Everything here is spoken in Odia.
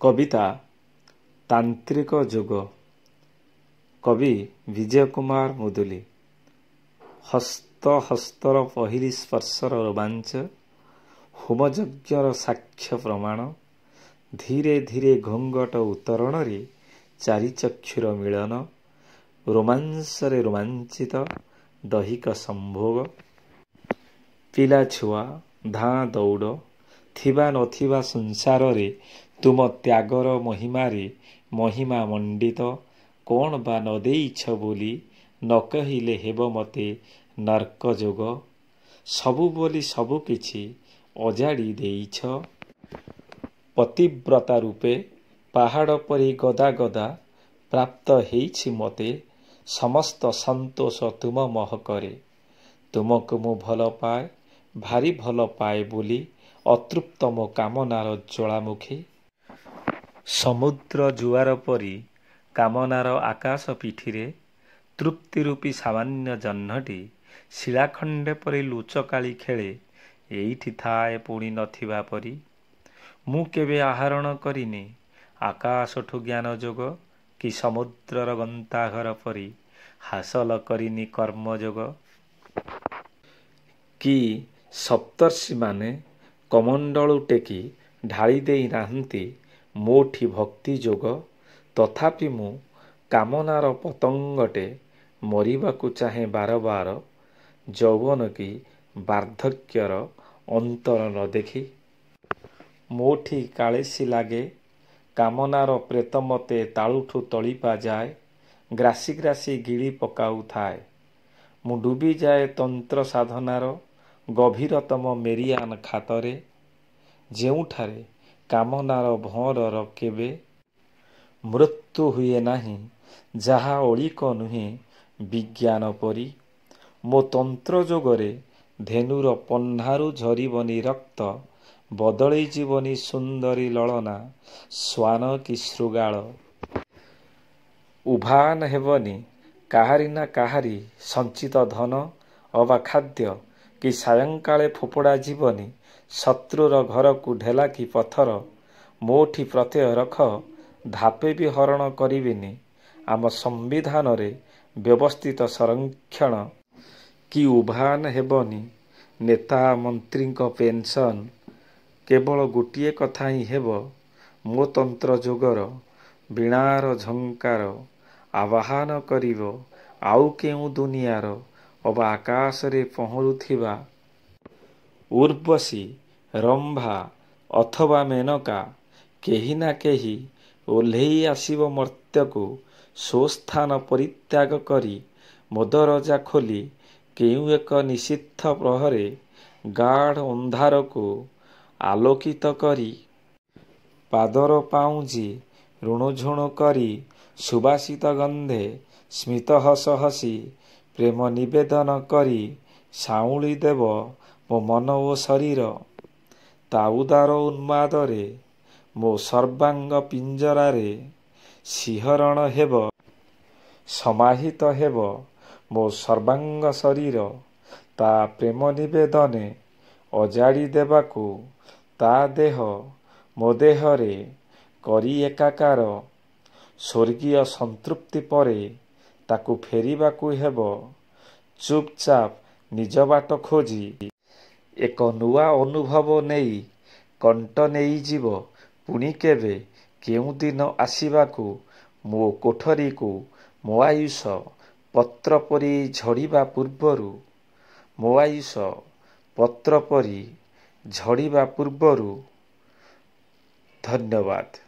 କବିତା ତାନ୍ତ୍ରିକ ଯୋଗ। କବି ବିଜୟ କୁମାର ମୁଦୁଲି। ହସ୍ତର ପହିଲି ସ୍ପର୍ଶର ରୋମାଞ୍ଚ, ହୋମଯଜ୍ଞର ସାକ୍ଷ୍ୟ ପ୍ରମାଣ, ଧୀରେ ଧୀରେ ଘୁଙ୍ଗଟ ଉତ୍ତରଣରେ ଚାରିଚକ୍ଷୁର ମିଳନ, ରୋମାଂସରେ ରୋମାଞ୍ଚିତ ଦୈହିକ ସମ୍ଭୋଗ। ପିଲାଛୁଆ ଧାଁ ଦୌଡ଼ ଥିବା ନଥିବା ସଂସାରରେ ତୁମ ତ୍ୟାଗର ମହିମାରେ ମହିମା ମଣ୍ଡିତ। କ'ଣ ବା ନ ଦେଇଛ ବୋଲି ନ କହିଲେ ହେବ ମତେ ନର୍କ ଯୋଗ। ସବୁ ବୋଲି ସବୁ କିଛି ଅଜାଡ଼ି ଦେଇଛ। ପତିବ୍ରତା ରୂପେ ପାହାଡ଼ ପରି ଗଦା ଗଦା ପ୍ରାପ୍ତ ହେଇଛି ମତେ। ସମସ୍ତ ସନ୍ତୋଷ ତୁମ ମହକରେ। ତୁମକୁ ମୁଁ ଭଲ ପାଏ, ଭାରି ଭଲ ପାଏ ବୋଲି ଅତୃପ୍ତ ମୋ କାମନାର ଜ୍ୱାଳାମୁଖୀ। ସମୁଦ୍ର ଜୁଆର ପରି କାମନାର ଆକାଶ ପିଠିରେ ତୃପ୍ତି ରୂପୀ ସାମାନ୍ୟ ଜହ୍ନଟି ଶିଳାଖଣ୍ଡେ ପରି ଲୁଚକାଳି ଖେଳେ ଏଇଠି ଥାଏ ପୁଣି ନଥିବା ପରି। ମୁଁ କେବେ ଆହରଣ କରିନି ଆକାଶଠୁ ଜ୍ଞାନ ଯୋଗ, କି ସମୁଦ୍ରର ଗନ୍ତାଘର ପରି ହାସଲ କରିନି କର୍ମଯୋଗ। କି ସପ୍ତର୍ଷିମାନେ କମଣ୍ଡଳୁ ଟେକି ଢାଳି ଦେଇ ନାହାନ୍ତି ମୋଠି ଭକ୍ତି ଯୋଗ। ତଥାପି ମୁଁ କାମନାର ପତଙ୍ଗଟେ ମରିବାକୁ ଚାହେଁ ବାର ବାର, ଯୌବନ କି ବାର୍ଦ୍ଧକ୍ୟର ଅନ୍ତର ନ ଦେଖି। ମୋଠି କାଳିସୀ ଲାଗେ କାମନାର ପ୍ରେତ ମତେ ତାଳୁଠୁ ତଳିପା ଯାଏ, ଗ୍ରାସି ଗ୍ରାସି ଗିଳି ପକାଉଥାଏ। ମୁଁ ଡୁବିଯାଏ ତନ୍ତ୍ର ସାଧନାର ଗଭୀରତମ ମେରିଆନ୍ ଖାତରେ, ଯେଉଁଠାରେ କାମନାର ଭଅଁରର କେବେ ମୃତ୍ୟୁ ହୁଏ ନାହିଁ, ଯାହା ଅଳୀକ ନୁହେଁ ବିଜ୍ଞାନ ପରି। ମୋ ତନ୍ତ୍ର ଯୋଗରେ ଧେନୁର ପହ୍ନାରୁ ଝରିବନି ରକ୍ତ, ବଦଳି ଯିବନି ସୁନ୍ଦରୀ ଲଳନା ଶ୍ୱାନ କି ଶୃଗାଳ। ଉଭାନ ହେବନି କାହାରି ନା କାହାରି ସଞ୍ଚିତ ଧନ ଅବା ଖାଦ୍ୟ, କି ସାୟଂକାଳେ ଫୋପଡ଼ା ଯିବନି ଶତ୍ରୁର ଘରକୁ ଢେଲା କି ପଥର। ମୋଠି ପ୍ରତ୍ୟୟ ରଖ ଧାପେ ବି ହରଣ କରିବିନି ଆମ ସମ୍ବିଧାନରେ ବ୍ୟବସ୍ଥିତ ସଂରକ୍ଷଣ। କି ଉଭାନ ହେବନି ନେତା ମନ୍ତ୍ରୀଙ୍କ ପେନ୍ସନ୍। କେବଳ ଗୋଟିଏ କଥା ହିଁ ହେବ ମୋ ତନ୍ତ୍ର ଯୋଗର ବୀଣାର ଝଙ୍କାର ଆବାହନ କରିବ ଆଉ କେଉଁ ଦୁନିଆର ଅବା ଆକାଶରେ ପହଁରୁଥିବା ଉର୍ବଶୀ, ରମ୍ଭା ଅଥବା ମେନକା। କେହି ନା କେହି ଓହ୍ଲେଇ ଆସିବ ମର୍ତ୍ତ୍ୟକୁ ସ୍ୱସ୍ଥାନ ପରିତ୍ୟାଗ କରି, ମଦରଜା ଖୋଲି କେଉଁ ଏକ ନିଷିଦ୍ଧ ପ୍ରହରେ ଗାଢ଼ ଅନ୍ଧାରକୁ ଆଲୋକିତ କରି। ପାଦର ପାଉଁଜି ରୁଣୁଝୁଣୁ କରି ସୁବାସିତ ଗନ୍ଧେ ସ୍ମିତ ହସ ହସି ପ୍ରେମ ନିବେଦନ କରି ସାଉଁଳି ଦେବ ମୋ ମନ ଓ ଶରୀର। ତା ଉଦାର ଉନ୍ମାଦରେ ମୋ ସର୍ବାଙ୍ଗ ପିଞ୍ଜରାରେ ଶିହରଣ ହେବ, ସମାହିତ ହେବ ମୋ ସର୍ବାଙ୍ଗ ଶରୀର। ତା ପ୍ରେମ ନିବେଦନେ ଅଜାଡ଼ି ଦେବାକୁ ତା ଦେହ ମୋ ଦେହରେ କରି ଏକାକାର। ସ୍ୱର୍ଗୀୟ ସନ୍ତୃପ୍ତି ପରେ ତାକୁ ଫେରିବାକୁ ହେବ ଚୁପ୍ ଚାପ୍ ନିଜ ବାଟ ଖୋଜି। ଏକ ନୂଆ ଅନୁଭବ ନେଇ କଣ୍ଟ ନେଇଯିବ ପୁଣି କେବେ କେଉଁଦିନ ଆସିବାକୁ ମୋ କୋଠରୀକୁ ମୋ ଆୟୁଷ ପତ୍ର ପରି ଝଡ଼ିବା ପୂର୍ବରୁ। ମୋ ଆୟୁଷ ପତ୍ର ପରି ଝଡ଼ିବା ପୂର୍ବରୁ। ଧନ୍ୟବାଦ।